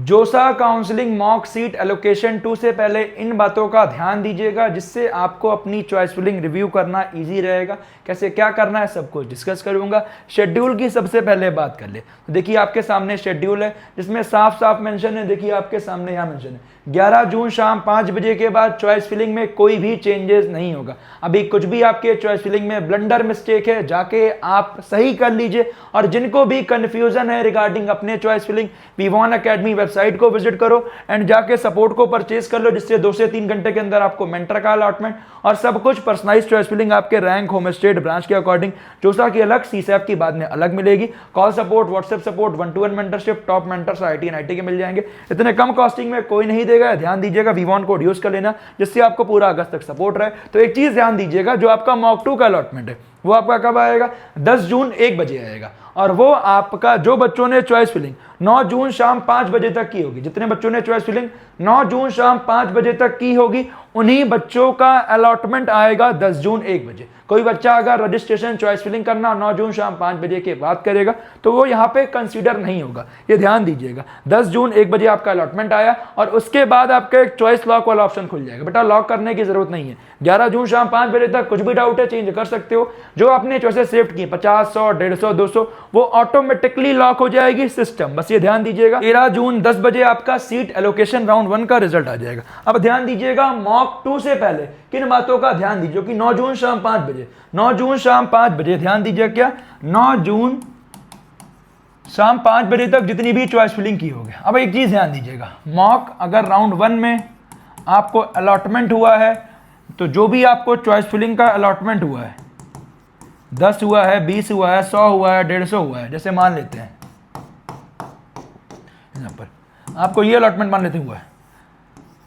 जोसा counselling mock seat allocation 2 से पहले इन बातों का ध्यान दीजिएगा जिससे आपको अपनी चॉइस फिलिंग रिव्यू करना इजी रहेगा। कैसे क्या करना है सब कुछ डिस्कस करूंगा। शेड्यूल की सबसे पहले बात कर ले तो देखिए आपके सामने शेड्यूल है जिसमें साफ साफ मेंशन है, देखिए आपके सामने यहाँ मेंशन है 11 जून शाम 5 बजे के बाद चॉइस फिलिंग में कोई भी चेंजेस नहीं होगा। अभी कुछ भी आपके चॉइस फिलिंग में ब्लंडर मिस्टेक है जाके आप सही कर लीजिए। और जिनको भी कंफ्यूजन है रिगार्डिंग अपने choice filling, V one academy website को विजिट करो एंड जाके सपोर्ट को परचेज कर लो जिससे 2 से 3 घंटे के अंदर आपको मेंटर का अलॉटमेंट और सब कुछ पर्सनलाइज चॉइस फिलिंग आपके रैंक, होम स्टेट, ब्रांच के अकॉर्डिंग, जोसा की अलग, सीसैप की बाद में अलग मिलेगी। Call support, WhatsApp support, 1-to-1 mentorship, top mentors IT and IT के मिल जाएंगे। इतने कम कॉस्टिंग में कोई नहीं देगा। ध्यान दीजिएगा वी1 कोड यूज कर लेना जिससे आपको पूरा अगस्त तक सपोर्ट रहे। तो एक चीज ध्यान दीजिएगा, जो आपका मॉक 2 का अलॉटमेंट है वो आपका कब आएगा? 10 जून 1 बजे आएगा। और वो आपका जो बच्चों ने चॉइस फिलिंग 9 जून शाम 5 बजे तक की होगी, जितने बच्चों ने चॉइस फिलिंग 9 जून शाम 5 बजे तक की होगी उन्हीं बच्चों का अलॉटमेंट आएगा 10 जून 1 बजे। कोई बच्चा अगर रजिस्ट्रेशन चॉइस फिलिंग करना 9 जून शाम 5 बजे के बाद करेगा तो वो यहाँ पे कंसीडर नहीं होगा, ये ध्यान दीजिएगा। 10 जून 1 बजे आपका अलॉटमेंट आया और उसके बाद आपका एक चॉइस लॉक वाला ऑप्शन खुल जाएगा। बेटा लॉक करने की जरूरत नहीं है। 11 जून शाम 5 बजे तक कुछ भी डाउट है चेंज कर सकते हो। जो आपने चॉइसेस सेव की 50, 100, 150, 200 वो ऑटोमेटिकली लॉक हो जाएगी सिस्टम, बस ये ध्यान दीजिएगा। 13 जून 10 बजे आपका सीट एलोकेशन राउंड 1 का रिजल्ट आ जाएगा। अब ध्यान दीजिएगा मॉक 2 से पहले किन बातों का ध्यान दीजिए कि 9 जून शाम 5 बजे, 9 जून शाम 5 बजे ध्यान दीजिए क्या 9 जून शाम 5 बजे तक जितनी भी चॉइस फिलिंग की होगी। अब एक चीज ध्यान दीजिएगा, मॉक अगर राउंड 1 में आपको अलॉटमेंट हुआ है तो जो भी आपको चॉइस फिलिंग का अलॉटमेंट हुआ है 10 हुआ है, 20 हुआ है, 100 हुआ है, 150 हुआ है, जैसे मान लेते हैं यहाँ पर आपको ये अलॉटमेंट मान लेते हुआ है,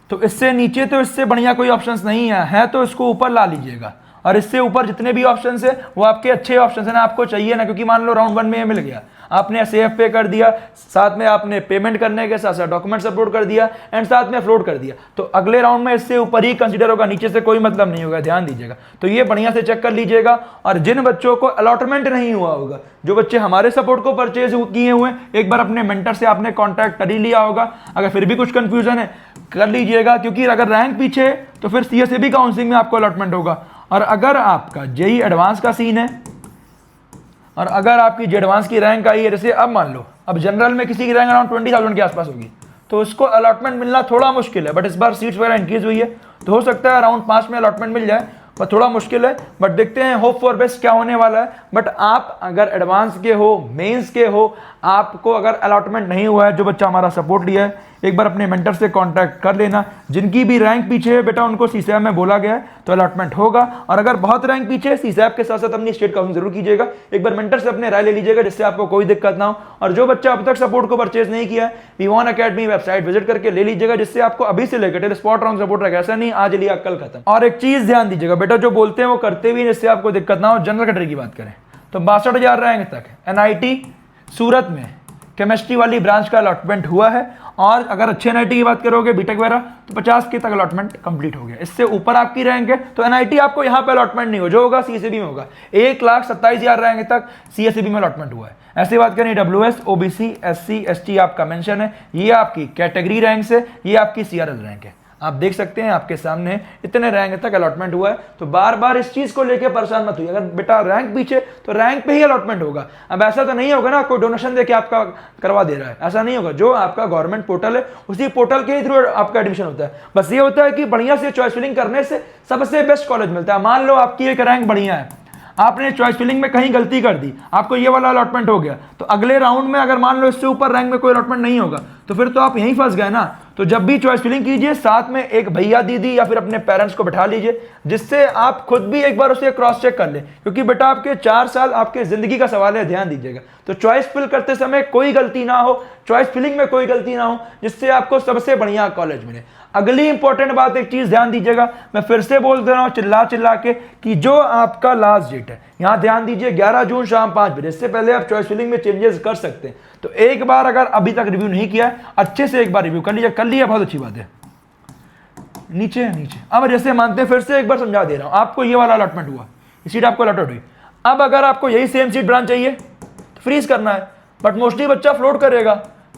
तो इससे नीचे तो इससे बढ़िया कोई ऑप्शंस नहीं है तो इसको ऊपर ला लीजिएगा। और इससे ऊपर जितने भी ऑप्शंस है वो आपके अच्छे ऑप्शंस है ना, आपको चाहिए ना, क्योंकि मान लो राउंड 1 में ये मिल गया, आपने सेफ पे कर दिया, साथ में आपने पेमेंट करने के साथ साथ डॉक्यूमेंट्स अपलोड कर दिया एंड साथ में अपलोड कर दिया, तो अगले राउंड में इससे ऊपर ही कंसीडर होगा, नीचे से कोई मतलब नहीं होगा। ध्यान दीजिएगा, तो ये बढ़िया से चेक कर लीजिएगा। और जिन बच्चों को अलॉटमेंट नहीं हुआ होगा, जो बच्चे हमारे सपोर्ट को परचेज किए हुए, एक बार अपने मेंटर से आपने कॉन्टैक्ट कर ही लिया होगा। अगर फिर भी कुछ कंफ्यूजन है कर लीजिएगा, क्योंकि अगर रैंक पीछे है तो फिर सीएसएबी काउंसलिंग में आपको अलॉटमेंट होगा। और अगर आपका जेई एडवांस का सीन है और अगर आपकी जे एडवांस की रैंक आई है, जैसे अब मान लो अब जनरल में किसी की रैंक अराउंड 20,000 के आसपास होगी तो उसको अलॉटमेंट मिलना थोड़ा मुश्किल है। बट इस बार सीट्स वगैरह इंक्रीज हुई है तो हो सकता है अराउंड 5 में अलॉटमेंट मिल जाए, पर थोड़ा मुश्किल है। बट देखते हैं, होप फॉर बेस्ट क्या होने वाला है। बट आप अगर एडवांस के हो, मेंस के हो, आपको अगर अलॉटमेंट नहीं हुआ है, जो बच्चा हमारा सपोर्ट लिया है, एक बार अपने मेंटर से कांटेक्ट कर लेना। जिनकी भी रैंक पीछे है बेटा उनको सीसैप में बोला गया है तो अलॉटमेंट होगा। और अगर बहुत रैंक पीछे है, सीसैप के साथ साथ अपनी स्टेट काउंसलिंग जरूर कीजिएगा। एक बार मेंटर से अपने राय ले लीजिएगा जिससे आपको कोई दिक्कत ना हो। और जो बच्चा अब तक सपोर्ट को परचेज नहीं किया है, वी1 अकेडमी वेबसाइट विजिट करके ले लीजिएगा जिससे आपको अभी से लेकर स्पॉट राउंड सपोर्ट रहेगा। ऐसा नहीं आज लिया कल खत्म। और एक चीज ध्यान दीजिएगा बेटा, जो बोलते हैं वो करते भी, जिससे आपको दिक्कत ना हो। जनरल कैटेगरी की बात करें तो 62,000 रैंक तक एनआईटी सूरत में केमिस्ट्री वाली ब्रांच का अलॉटमेंट हुआ है। और अगर अच्छे एनआईटी की बात करोगे बीटेक वगैरह तो 50 के तक अलॉटमेंट कंप्लीट हो गया। इससे ऊपर आपकी रैंक है तो एनआईटी आपको यहाँ पे अलॉटमेंट नहीं हो, जो होगा सीएसईबी में होगा। 1,27,000 रैंक तक सीएसईबी में अलॉटमेंट हुआ है। ऐसी बात करें डब्ल्यूएस, ओबीसी, एससी, एसटी आपका मेंशन है, ये आपकी कैटेगरी रैंक से, ये आपकी सीआरएल रैंक है। आप देख सकते हैं आपके सामने इतने रैंक तक अलॉटमेंट हुआ है। तो बार बार इस चीज को लेकर परेशान मत हुई। अगर बेटा रैंक पीछे तो रैंक पे ही अलॉटमेंट होगा। अब ऐसा तो नहीं होगा ना कोई डोनेशन देके आपका करवा दे रहा है, ऐसा नहीं होगा। जो आपका गवर्नमेंट पोर्टल है उसी पोर्टल के थ्रू आपका एडमिशन होता है। बस ये होता है कि बढ़िया से चॉइस फिलिंग करने से सबसे बेस्ट कॉलेज मिलता है। मान लो आपकी एक रैंक बढ़िया है, आपने चॉइस फिलिंग में कहीं गलती कर दी, आपको ये वाला अलॉटमेंट हो गया, तो अगले राउंड में अगर मान लो इससे ऊपर रैंक में कोई अलॉटमेंट नहीं होगा तो फिर तो आप यहीं फंस गए ना। तो जब भी चॉइस फिलिंग कीजिए साथ में एक भैया दीदी या फिर अपने पेरेंट्स को बैठा लीजिए, जिससे आप खुद भी एक बार उसे क्रॉस चेक कर लें, क्योंकि बेटा आपके 4 साल आपके जिंदगी का सवाल है। ध्यान दीजिएगा, तो चॉइस फिल करते समय कोई गलती ना हो, चॉइस फिलिंग में कोई गलती ना हो, जिससे आपको सबसे बढ़िया कॉलेज मिले। अगली इंपॉर्टेंट बात, एक चीज ध्यान दीजिएगा, मैं फिर से बोल दे रहा हूं चिल्ला चिल्ला के, कि जो आपका लास्ट डेट है, यहां ध्यान दीजिए 11 जून शाम 5 बजे, इससे पहले आप चॉइस फिलिंग में चेंजेस कर सकते हैं। तो एक बार अगर अभी तक रिव्यू नहीं किया है, अच्छे से एक बार रिव्यू कर लीजिए। कर लिया, बहुत अच्छी बात है। नीचे नीचे अब जैसे मानते हैं, फिर से एक बार समझा दे रहा हूं, आपको ये वाला अलॉटमेंट हुआ, सीट आपको अलॉटेड हुई। अब अगर आपको यही सेम सीट ब्रांच चाहिए तो फ्रीज करना है, बट मोस्टली बच्चा फ्लोट करेगा।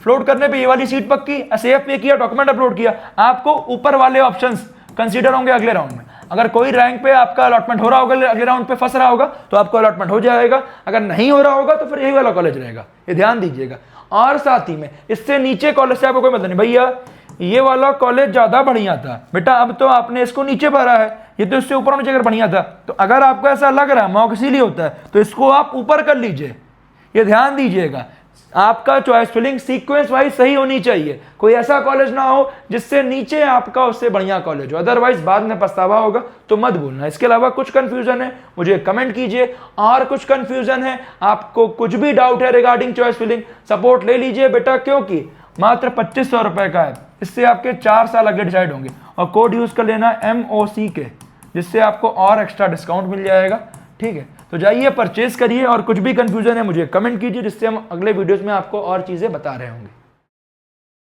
फ्लोट करने पे ये वाली सीट पक्की, एसएएफ पे किया, डॉक्यूमेंट अपलोड किया, आपको ऊपर वाले ऑप्शंस कंसीडर होंगे अगले राउंड में। अगर कोई रैंक पे आपका अलॉटमेंट हो रहा होगा, अगले राउंड पे फंस रहा होगा, तो आपको अलॉटमेंट हो जाएगा, अगर नहीं हो रहा होगा तो फिर यही वाला कॉलेज रहेगा, ये ध्यान दीजिएगा। और साथ ही में इससे नीचे कॉलेज से आपको कोई मतलब नहीं, भैया ये वाला कॉलेज ज्यादा बढ़िया था बेटा, अब तो आपने इसको नीचे भरा है, ये तो इससे ऊपर होना चाहिए अगर बढ़िया था। तो अगर आपको ऐसा लग रहा है, मॉक इसीलिए होता है, तो इसको आप ऊपर कर लीजिए, ये ध्यान दीजिएगा। आपका चॉइस फिलिंग सीक्वेंस वाइज सही होनी चाहिए, कोई ऐसा कॉलेज ना हो जिससे नीचे आपका उससे बढ़िया कॉलेज हो, अदरवाइज बाद में पछतावा होगा, तो मत भूलना। इसके अलावा कुछ कंफ्यूजन है मुझे कमेंट कीजिए, और कुछ कंफ्यूजन है, आपको कुछ भी डाउट है रिगार्डिंग चॉइस फिलिंग, सपोर्ट ले लीजिए बेटा, क्योंकि मात्र 2500 रुपए का है, इससे आपके 4 साल आगे डिसाइड होंगे। और कोड यूज कर लेना MOCK, जिससे आपको और एक्स्ट्रा डिस्काउंट मिल जाएगा, ठीक है। तो जाइए परचेज करिए, और कुछ भी कंफ्यूजन है मुझे कमेंट कीजिए, जिससे हम अगले वीडियोस में आपको और चीजें बता रहे होंगे।